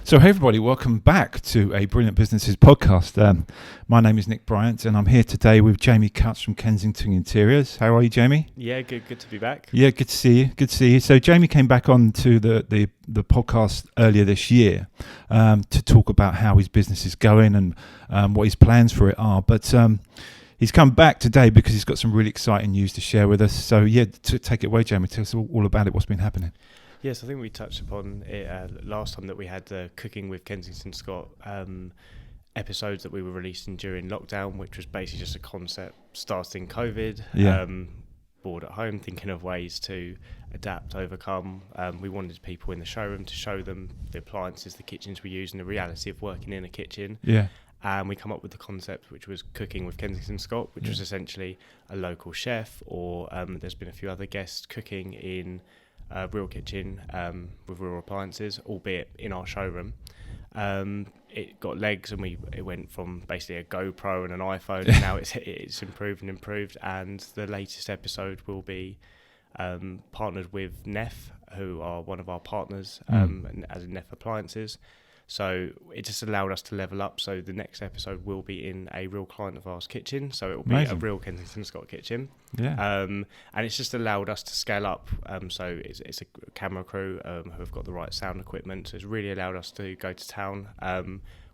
So, hey everybody, welcome back to a Brilliant Businesses podcast. My name is Nick Bryant, and I'm here today with Jamie Cutts from Kensington Interiors. How are you, Jamie? Yeah, good to be back. Yeah, good to see you. Good to see you. So, Jamie came back on to the podcast earlier this year to talk about how his business is going and what his plans for it are. But he's come back today because he's got some really exciting news to share with us. So, yeah, to take it away, Jamie. Tell us all about it. What's been happening? Yes, I think we touched upon it last time that we had the Cooking with Kensington Scott episodes that we were releasing during lockdown, which was basically just a concept starting COVID, bored at home, thinking of ways to adapt, overcome. We wanted people in the showroom to show them the appliances, the kitchens we use, and the reality of working in a kitchen. Yeah. And we come up with the concept, which was Cooking with Kensington Scott, which was essentially a local chef, or there's been a few other guests cooking in a real kitchen with real appliances, albeit in our showroom. It got legs, and it went from basically a GoPro and an iPhone, and now it's improved. And the latest episode will be partnered with Neff, who are one of our partners, as in Neff Appliances. So it just allowed us to level up. So the next episode will be in a real client of ours kitchen. So it will be a real Kensington Scott kitchen. Yeah. And it's just allowed us to scale up. So it's a camera crew who have got the right sound equipment. So it's really allowed us to go to town.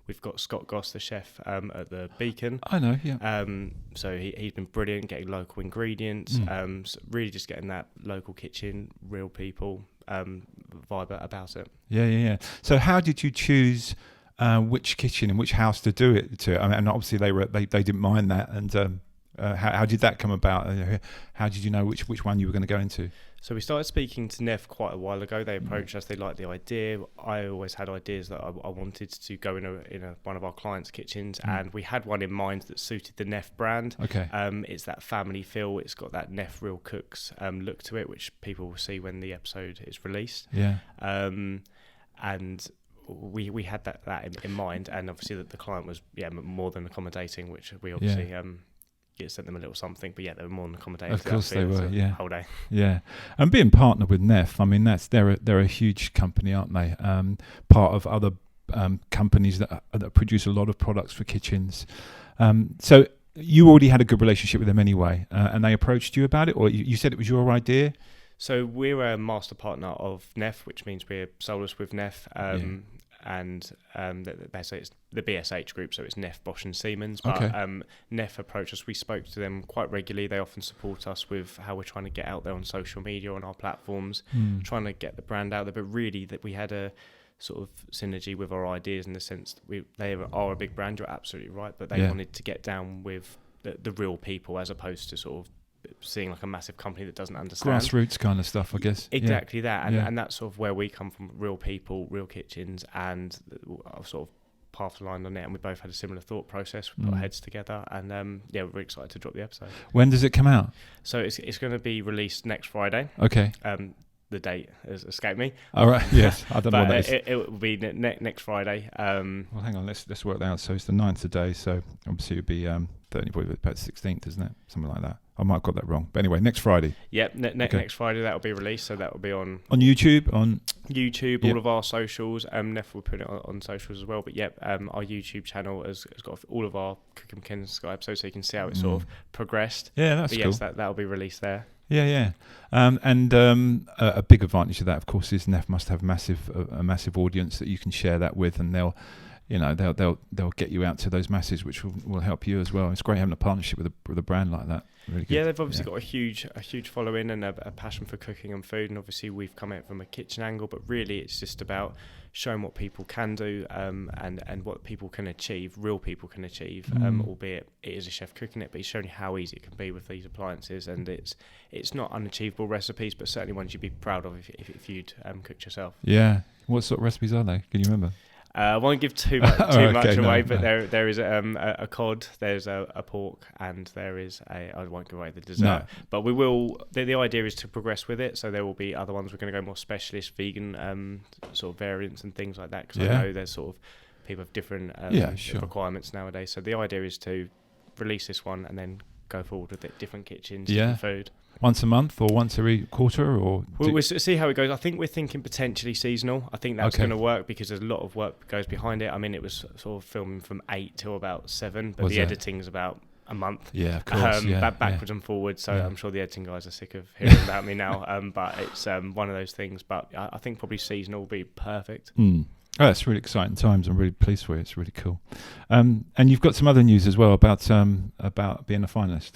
We've got Scott Goss, the chef, at the Beacon. I know, yeah. So he's been brilliant, getting local ingredients, so really just getting that local kitchen, real people vibe about it. Yeah. So how did you choose which kitchen and which house to do it to? I mean, and obviously they didn't mind that. And how did that come about? How did you know which one you were going to go into? So we started speaking to Neff quite a while ago. They approached us. They liked the idea. I always had ideas that I wanted to go in one of our clients' kitchens, and we had one in mind that suited the Neff brand. Okay. It's that family feel. It's got that Neff Real Cooks look to it, which people will see when the episode is released. Yeah. And we had that in mind, and obviously the client was more than accommodating, which we obviously sent them a little something, but they were more than accommodating. Of course they were, whole day. Yeah, and being partnered with Neff, I mean they're a huge company, aren't they? Part of other companies that produce a lot of products for kitchens. So you already had a good relationship with them anyway, and they approached you about it, or you said it was your idea? So we're a master partner of Neff, which means we're soulless with Neff. And they say it's the BSH group, so it's Neff, Bosch and Siemens. But Neff approached us. We spoke to them quite regularly. They often support us with how we're trying to get out there on social media, on our platforms, trying to get the brand out there. But really, that we had a sort of synergy with our ideas in the sense that they are a big brand. You're absolutely right, but they wanted to get down with the real people as opposed to sort of seeing like a massive company that doesn't understand. Grassroots kind of stuff, I guess. Exactly that. And that's sort of where we come from, real people, real kitchens, and I've sort of paths aligned on it, and we both had a similar thought process. We put our heads together, and we're really excited to drop the episode. When does it come out? So it's going to be released next Friday. Okay. The date has escaped me. All right. Yes, I don't know what that is. It will be next Friday. Well, hang on. Let's work that out. So it's the 9th today. So obviously it'll be 30, probably about 16th, isn't it? Something like that. I might have got that wrong. But anyway, next Friday. Yep, next Friday that will be released. So that will be on YouTube, all of our socials. Neff will put it on socials as well. But our YouTube channel has got all of our Cooking with Kensington Scott episodes, so you can see how it sort of progressed. Yeah, that's cool. Yes, that'll be released there. Yeah. And a big advantage of that, of course, is Neff must have a massive audience that you can share that with, and they'll get you out to those masses, which will help you as well. It's great having a partnership with a brand like that. Really good. Yeah, they've obviously got a huge following and a passion for cooking and food, and obviously we've come at it from a kitchen angle, but really it's just about showing what people can do and what people can achieve, real people can achieve, albeit it is a chef cooking it, but he's showing you how easy it can be with these appliances, and it's not unachievable recipes, but certainly ones you'd be proud of if you'd cooked yourself. Yeah. What sort of recipes are they? Can you remember? I won't give too much away, but there is a cod, there's a pork, and there is I won't give away the dessert. No. But we will. The idea is to progress with it, so there will be other ones. We're going to go more specialist, vegan sort of variants and things like that, because I know there's sort of people have different requirements nowadays. So the idea is to release this one and then go forward with it. Different kitchens, Yeah. different food. Once a month or once every quarter, or We'll see how it goes. I think we're thinking potentially seasonal. I think that's Okay. going to work because there's a lot of work that goes behind it. I mean, it was sort of filming from 8 till about 7, but Was the it? editing's about a month. yeah, of course, Backwards and forwards. So Yeah. I'm sure the editing guys are sick of hearing about me now. But it's one of those things. But I think probably seasonal will be perfect. Oh, that's really exciting times. I'm really pleased for you. It's really cool. And you've got some other news as well about being a finalist.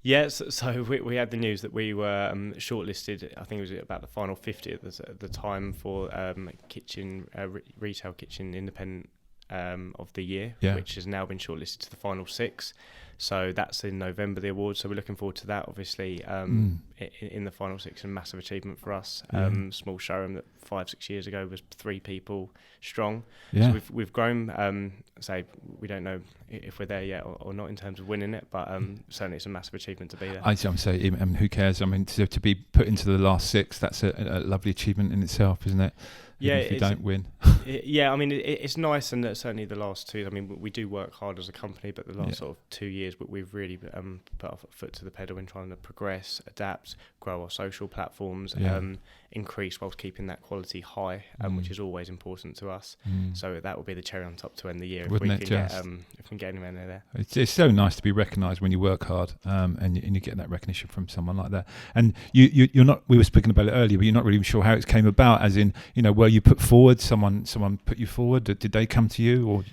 Yes, so we had the news that we were shortlisted. I think it was about the final 50 at the time for kitchen retail kitchen independent of the year, which has now been shortlisted to the final 6. So that's in November, the award. So we're looking forward to that. Obviously, in the final 6, a massive achievement for us. Small showroom that 5-6 years ago was 3 people strong. Yeah. So we've grown. Say we don't know if we're there yet or not in terms of winning it, but certainly it's a massive achievement to be there. I'm saying, who cares? I mean, to be put into the last 6, that's a lovely achievement in itself, isn't it? Yeah, even if you don't win. Yeah, I mean, it's nice, and certainly the last 2. I mean, we do work hard as a company, but the last sort of 2 years, we've really put our foot to the pedal in trying to progress, adapt, grow our social platforms, increase whilst keeping that quality high, which is always important to us. So that will be the cherry on top to end the year if we can get anywhere near there. It's so nice to be recognised when you work hard, and you get that recognition from someone like that. And you're not. We were speaking about it earlier, but you're not really sure how it came about. As in, were you put forward? Someone put you forward? Did they come to you, or?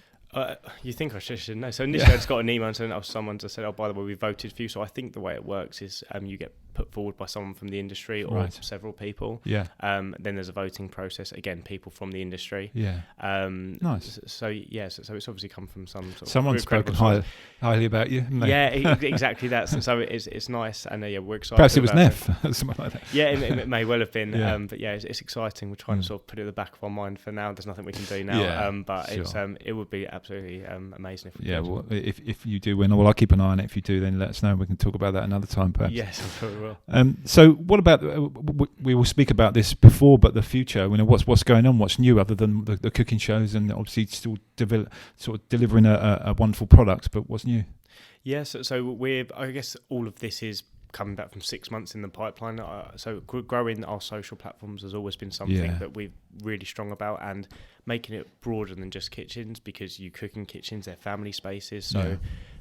You think I should know. So initially I just got an email and someone just said, "Oh, by the way, we voted for you." So I think the way it works is you get put forward by someone from the industry or several people. Yeah. Then there's a voting process. Again, people from the industry. Yeah. Nice. So it's obviously come from some sort someone's spoken highly about you. Yeah, exactly that. So it's nice, and we're excited. Perhaps it was Neff, something like that. Yeah, it may well have been. But it's exciting. We're trying to sort of put it at the back of our mind for now. There's nothing we can do now. Yeah, but sure. It would be absolutely amazing if we could. Well, if you do win, I'll keep an eye on it. If you do, then let us know. We can talk about that another time, perhaps. Yes, I'm sure we will. So what about? We will speak about this before, but the future. What's going on? What's new other than the cooking shows, and obviously still delivering a wonderful product. But what's new? Yes, so I guess all of this is coming back from 6 months in the pipeline. So growing our social platforms has always been something that we're really strong about, and making it broader than just kitchens, because you cook in kitchens, they're family spaces. So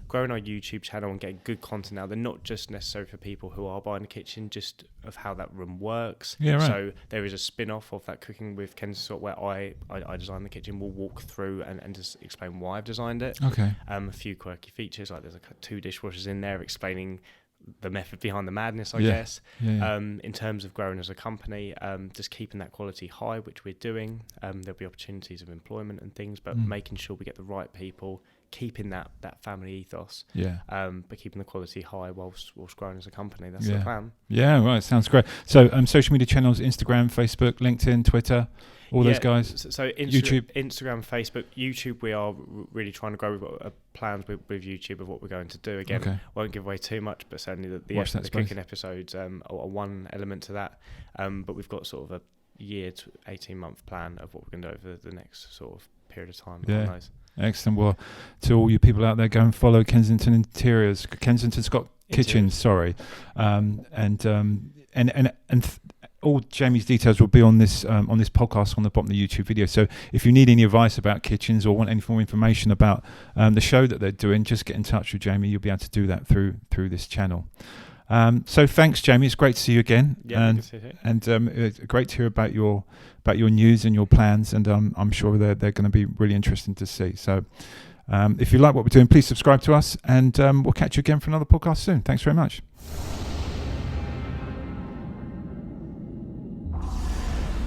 growing our YouTube channel and getting good content out there, not just necessarily for people who are buying a kitchen, just of how that room works. Yeah, right. So there is a spin-off of that Cooking with Kensington where I designed the kitchen. We'll walk through and just explain why I've designed it. Okay. A few quirky features, like there's 2 dishwashers in there explaining the method behind the madness, I guess. Yeah. In terms of growing as a company, just keeping that quality high, which we're doing. There'll be opportunities of employment and things, but making sure we get the right people, keeping that family ethos, but keeping the quality high whilst growing as a company. That's the plan. Yeah, right. Sounds great. So social media channels: Instagram, Facebook, LinkedIn, Twitter, all those guys. So YouTube, Instagram, Facebook, YouTube. We are really trying to grow. We've got plans with YouTube of what we're going to do. Again, won't give away too much, but certainly the cooking episodes are one element to that. But we've got sort of a year to 18-month plan of what we're going to do over the next sort of period of time. Yeah. Excellent. Well, to all you people out there, go and follow Kensington Interiors, Kensington Scott Kitchens. Sorry, and all Jamie's details will be on this podcast on the bottom of the YouTube video. So if you need any advice about kitchens or want any more information about the show that they're doing, just get in touch with Jamie. You'll be able to do that through this channel. So thanks, Jamie. It's great to see you again. Yeah, good to see you. And it's great to hear about your news and your plans. And I'm sure they're going to be really interesting to see. So if you like what we're doing, please subscribe to us, and we'll catch you again for another podcast soon. Thanks very much.